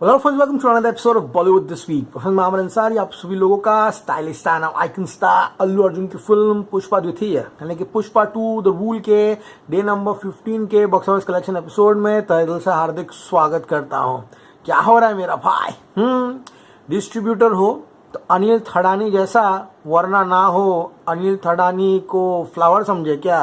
Hello friends, welcome to another episode of Bollywood This Week. मैं मोहम्मद अंसारी आप सभी लोगों का stylish star icon star Allu Arjun की फिल्म पुष्पा द्वितीय यानी कि पुष्पा 2 द रूल के डे नंबर 15 के बॉक्स ऑफिस कलेक्शन एपिसोड में तहे दिल से हार्दिक स्वागत करता हूँ। क्या हो रहा है मेरा भाई? डिस्ट्रीब्यूटर हो तो अनिल थड़ानी जैसा, वरना ना हो अनिल थड़ानी को फ्लावर समझे क्या?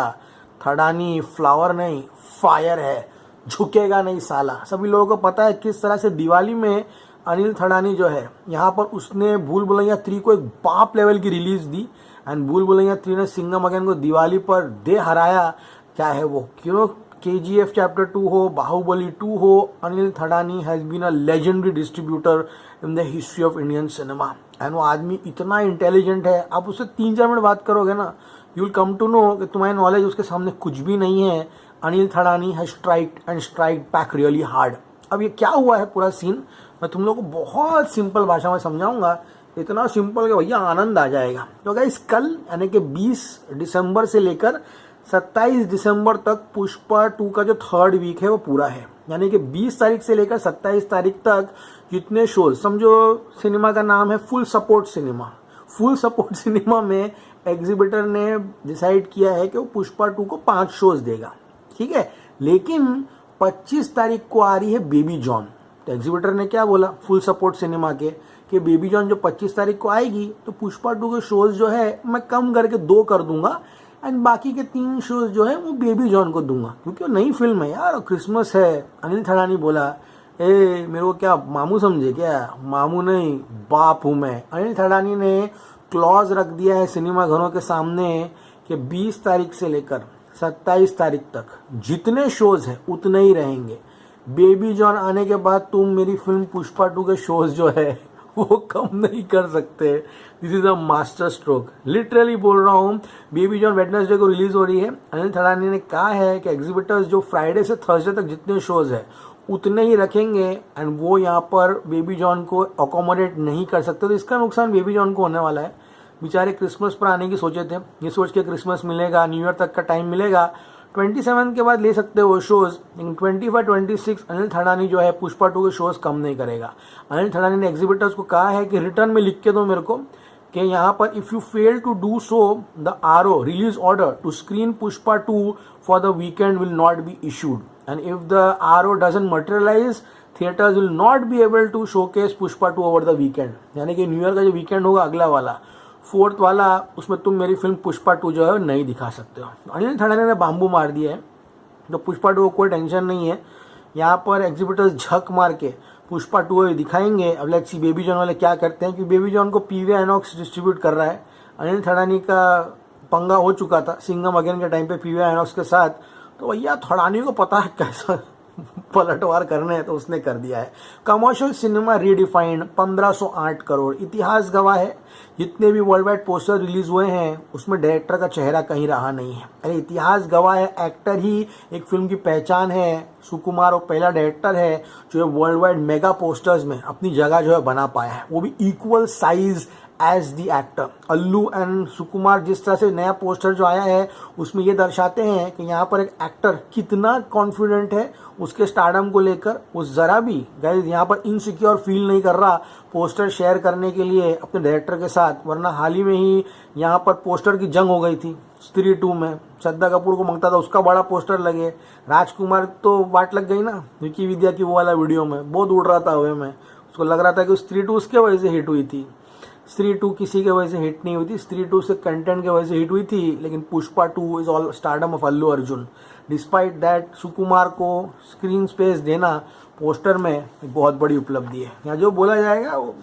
थड़ानी फ्लावर नहीं फायर है, झुकेगा नहीं साला। सभी लोगों को पता है किस तरह से दिवाली में अनिल थड़ानी जो है यहाँ पर उसने भूल भुलैया 3 को एक बाप लेवल की रिलीज दी एंड भूल भुलैया 3 ने सिंघम अगेन को दिवाली पर दे हराया। क्या है वो, क्यों KGF चैप्टर 2 हो, बाहुबली 2 हो, Anil Thadani has been a legendary distributor in the history of Indian cinema and वो आदमी इतना इंटेलिजेंट है। आप उससे 3-4 मिनट बात करोगे ना, you will come to know कि तुम्हारी नॉलेज उसके सामने कुछ भी नहीं है। Anil Thadani has strike back really hard. अब ये क्या हुआ है पूरा सीन मैं तुम लोगों को बहुत सिंपल भाषा में समझाऊंगा, इतना सिंपल कि भैया आनंद आ जाएगा। तो गाइस कल यानी कि 20 दिसंबर से लेकर 27 दिसंबर तक पुष्पा 2 का जो 3rd वीक है वो पूरा है। यानी कि 20 तारीख से लेकर 27 तारीख तक जितने शोज, समझो सिनेमा का नाम है full support cinema. Full support cinema में एग्जीबिटर ने डिसाइड किया है कि वो पुष्पा 2 को 5 शोज देगा, ठीक है। लेकिन 25 तारीख को आ रही है बेबी जॉन। तो एग्जीबिटर ने क्या बोला फुल सपोर्ट सिनेमा के कि बेबी जॉन जो 25 तारीख को आएगी तो पुष्पा 2 के शोज जो है मैं कम करके 2 कर दूंगा एंड बाकी के 3 शोज जो है वो बेबी जॉन को दूंगा, क्योंकि वो नई फिल्म है यार, क्रिसमस है। अनिल थड़ानी बोला मेरे को क्या मामू समझे क्या? मामू नहीं बाप हूं मैं। अनिल थड़ानी ने क्लॉज रख दिया है सिनेमा घरों के सामने कि 20 तारीख से लेकर 27 तारीख तक जितने शोज हैं उतने ही रहेंगे। बेबी जॉन आने के बाद तुम मेरी फिल्म पुष्पा 2 के शोज जो है वो कम नहीं कर सकते। This is a master stroke, literally बोल रहा हूँ। बेबी जॉन वेडनेसडे को रिलीज हो रही है। अनिल थड़ानी ने कहा है कि एग्जीबिटर्स जो फ्राइडे से थर्सडे तक जितने शोज है उतने ही रखेंगे एंड वो यहाँ पर बेबी जॉन को अकोमोडेट नहीं कर सकते। तो इसका नुकसान बेबी जॉन को होने वाला है। बेचारे क्रिसमस पर आने की सोचे थे, ये सोच के क्रिसमस मिलेगा, न्यू ईयर तक का टाइम मिलेगा, 27 के बाद ले सकते हो शोज। लेकिन 25-26 अनिल थड़ानी जो है पुष्पा 2 के शोज कम नहीं करेगा। अनिल थड़ानी ने एग्जीबिटर्स को कहा है कि रिटर्न में लिख के दो मेरे को कि यहाँ पर if you fail to do so the RO release order to screen Pushpa 2 for the weekend will not be issued and if the RO doesn't materialize theatres will not be able to showcase Pushpa 2 over the weekend. यानी कि new year का जो weekend होगा अगला वाला 4th वाला, उसमें तुम मेरी फिल्म पुष्पा 2 जो है नहीं दिखा सकते हो। अनिल थड़ानी ने बाम्बू मार दिया है, तो पुष्पा 2 को कोई टेंशन नहीं है। यहाँ पर एग्जीबिटर्स झक मार के पुष्पा 2 दिखाएंगे। अब लेट्स सी बेबी जॉन वाले क्या करते हैं, कि बेबी जॉन को PVR आइनॉक्स डिस्ट्रीब्यूट कर रहा है। अनिल थड़ानी का पंगा हो चुका था सिंघम अगेन के टाइम पे PVR आइनॉक्स के साथ, तो भैया थड़ानी को पता है कैसा पलटवार करने हैं, तो उसने कर दिया है। Commercial cinema redefined 1508 crore. इतिहास गवाह है, जितने भी वर्ल्ड वाइड पोस्टर रिलीज हुए हैं उसमें डायरेक्टर का चेहरा कहीं रहा नहीं है। अरे इतिहास गवाह है, एक्टर ही एक फिल्म की पहचान है। सुकुमार वो पहला डायरेक्टर है जो वर्ल्ड वाइड मेगा पोस्टर्स में अपनी जगह जो है बना पाया है, वो भी equal size as the actor. Allu and Sukumar जिस तरह से नया पोस्टर जो आया है उसमें ये दर्शाते हैं कि यहाँ पर एक एक्टर कितना कॉन्फिडेंट है उसके स्टारडम को लेकर। वो जरा भी गाइस यहाँ पर इनसिक्योर फील नहीं कर रहा पोस्टर शेयर करने के लिए अपने डायरेक्टर के साथ। वरना हाल ही में ही यहाँ पर पोस्टर की जंग हो गई थी स्त्री 2 में। श्रद्धा कपूर को मांगता था उसका बड़ा पोस्टर लगे, राजकुमार तो वाट लग गई ना विकी विद्या की वो वाला वीडियो में, बहुत उड़ रहा था हवे में। उसको लग रहा था कि स्त्री 2 उसके वजह से हिट हुई थी। स्त्री 2 किसी के वजह से हिट नहीं हुई थी, स्त्री 2 से कंटेंट के वजह से हिट हुई थी। लेकिन Pushpa 2 is all stardom of Allu Arjun. Despite that Sukumar को स्क्रीन स्पेस देना पोस्टर में एक बहुत बड़ी उपलब्धि है। यहाँ जो बोला जाएगा वो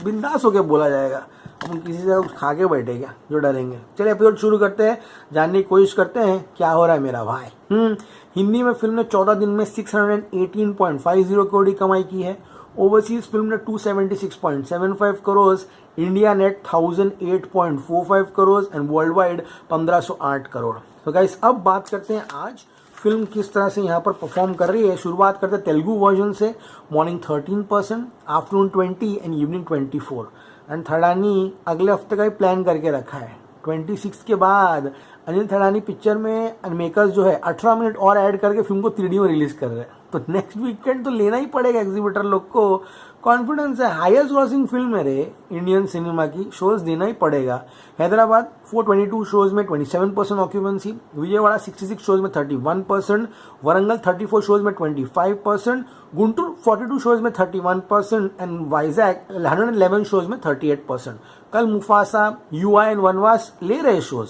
बिंदास होकर बोला जाएगा, हम किसी से खा के बैठे क्या जो डरेंगे। चलिए एपिसोड शुरू करते हैं, जानने की कोशिश करते हैं क्या हो रहा है मेरा भाई। हिंदी में फिल्म ने 14 दिन में 618.50 करोड़ की कमाई की है। ओवरसीज फिल्म ने 276.75 crore, India net 1008.45 crore and world wide 1508 crore. तो गाइस अब बात करते हैं आज फिल्म किस तरह से यहाँ पर परफॉर्म कर रही है। शुरुआत करते हैं तेलुगु वर्जन से। Morning 13%, afternoon 20 and evening 24। And थड़ानी अगले हफ्ते का ही प्लान करके रखा है। 26 के बाद अनिल थड़ानी पिक्चर में मेकर्स जो है 18 मिनट और ऐड करके फिल्म को 3D में रिलीज कर रहे हैं। तो नेक्स्ट वीकेंड तो लेना ही पड़ेगा एग्जीबिटर लोग को। कॉन्फिडेंस है, हाईएस्ट ग्रॉसिंग फिल्म है रे इंडियन सिनेमा की, शोज देना ही पड़ेगा। हैदराबाद 422 शोज में 27% ऑक्यूपेंसी, विजयवाड़ा 66 शोज में 31%, वरंगल 34 शोज में 25%, गुंटूर 42 शोज में 31% एंड वाइजैक 111 शोज में 38%। कल मुफासा, यूआई एंड वनवास ले रहे शोज।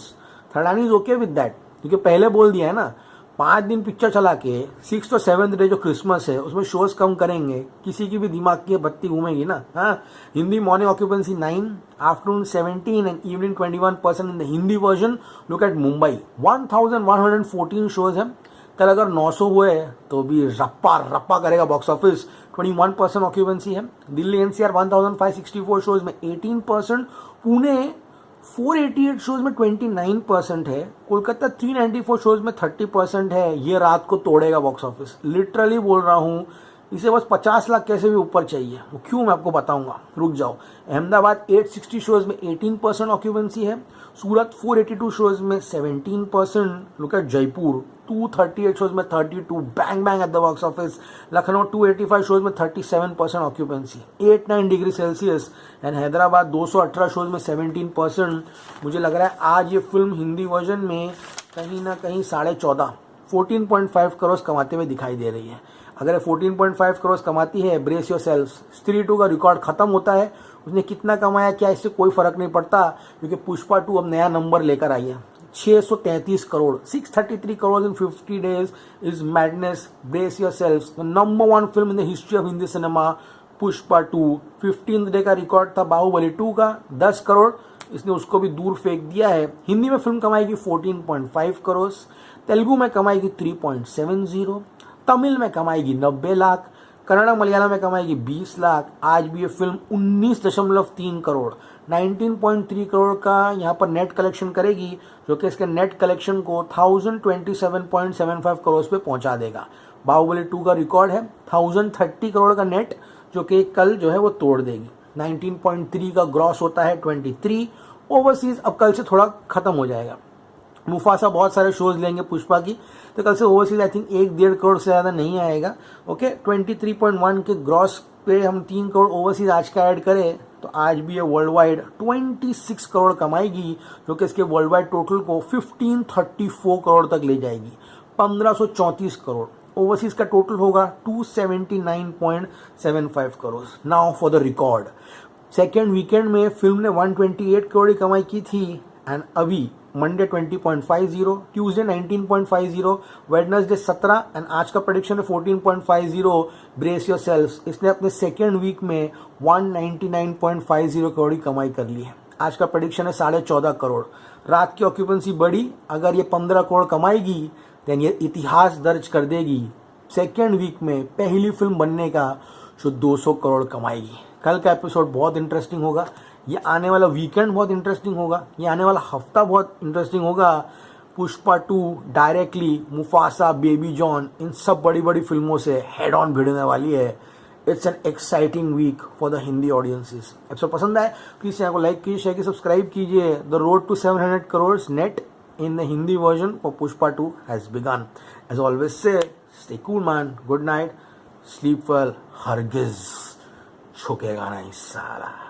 थर्डानी इज ओके विद दैट, क्योंकि पहले बोल दिया है ना 5 दिन पिक्चर चला के 6th और 7th डे जो क्रिसमस है उसमें शोज कम करेंगे, किसी की भी दिमाग की बत्ती घूमेगी ना। हाँ, Hindi morning occupancy 9, afternoon 17 and evening 21% in the Hindi version. Look at Mumbai 1114 shows है। कल अगर 900 हुए तो भी रप्पा रप्पा करेगा बॉक्स ऑफिस, 21% ऑक्यूपेंसी है। दिल्ली एनसीआर 1564 शोज में 18%, पुणे 488 शोज में 29% है, कोलकाता 394 शोज में 30% है। ये रात को तोड़ेगा बॉक्स ऑफिस, लिटरली बोल रहा हूँ। इसे बस 50 लाख कैसे भी ऊपर चाहिए, वो क्यों मैं आपको बताऊंगा, रुक जाओ। अहमदाबाद 860 शोज में 18% ऑक्यूपेंसी है, सूरत 482 शोज में 17%। लुक एट जयपुर 238 शोज में 32, bang bang at the box office. Lucknow 285 shows में 37% occupancy, 89 degree Celsius. And Hyderabad 218 shows में 17%। मुझे लग रहा है आज ये फिल्म हिंदी वर्जन में कहीं ना कहीं 14.5 करोड़ कमाते हुए दिखाई दे रही है। अगर 14.5 करोड़ कमाती है, ब्रेस योर सेल्फ, स्त्री 2 का रिकॉर्ड खत्म होता है। उसने कितना कमाया क्या, इससे कोई फर्क नहीं पड़ता, क्योंकि पुष्पा 2 अब नया नंबर लेकर आई है, 633 करोड़, 633 करोड़ इन 50 days is madness. Brace your self, number 1 film in the history of Hindi cinema, Pushpa 2। 15th day का रिकॉर्ड था बाहुबली 2 का 10 करोड़, इसने उसको भी दूर फेंक दिया है। हिंदी में फिल्म कमाएगी 14.5 करोड़, तेलुगु में कमाएगी 3.70, तमिल में कमाएगी 90 लाख, कन्नड़ा मलयालम में कमाएगी 20 लाख। आज भी ये फिल्म 19.3 करोड़, 19.3 करोड़ का यहाँ पर नेट कलेक्शन करेगी, जो कि इसके नेट कलेक्शन को 1027.75 करोड़ पे पहुंचा देगा। बाहुबली 2 का रिकॉर्ड है 1030 करोड़ का नेट, जो कि कल जो है वो तोड़ देगी। 19.3 का ग्रॉस होता है 23। ओवरसीज अब कल से थोड़ा खत्म हो जाएगा। मुफासा बहुत सारे शोज लेंगे पुष्पा की, तो कल से ओवरसीज आई थिंक 1-1.5 करोड़ से ज़्यादा नहीं आएगा। ओके, 23.1 के ग्रॉस पे हम 3 करोड़ ओवरसीज आज का ऐड करें तो आज भी ये वर्ल्ड वाइड 26 करोड़ कमाएगी, जो कि इसके वर्ल्ड वाइड टोटल को 1534 करोड़ तक ले जाएगी। 1534 करोड़ ओवरसीज का टोटल होगा 279.75 crore. Now for the record, second weekend में फिल्म ने 128 करोड़ की कमाई की थी, एंड अभी मंडे 20.50, ट्यूसडे 19.50, वेडनेसडे 17 एंड आज का प्रेडिक्शन है 14.50। ब्रेस योर सेल्फ, इसने अपने सेकेंड वीक में 199.50 करोड़ की कमाई कर ली है। आज का प्रेडिक्शन है 14.5 करोड़। रात की ऑक्यूपेंसी बढ़ी, अगर ये 15 करोड़ कमाएगी देन ये इतिहास दर्ज कर देगी, सेकेंड वीक में पहली फिल्म बनने का जो 200 करोड़ कमाएगी। कल का एपिसोड बहुत इंटरेस्टिंग होगा, ये आने वाला वीकेंड बहुत इंटरेस्टिंग होगा, ये आने वाला हफ्ता बहुत इंटरेस्टिंग होगा। पुष्पा 2 डायरेक्टली मुफासा, बेबी जॉन, इन सब बड़ी बड़ी फिल्मों से हेड ऑन भिड़ने वाली है। It's an exciting week for the Hindi audiences. Episode पसंद आए प्लीज चैनल को लाइक कीजिए, शेयर कीजिए, सब्सक्राइब कीजिए। The road to 700 crore net in the Hindi version for Pushpa 2 has begun. As always say, stay cool man, good night, sleep well, hargiz छुकेगा नहीं साला।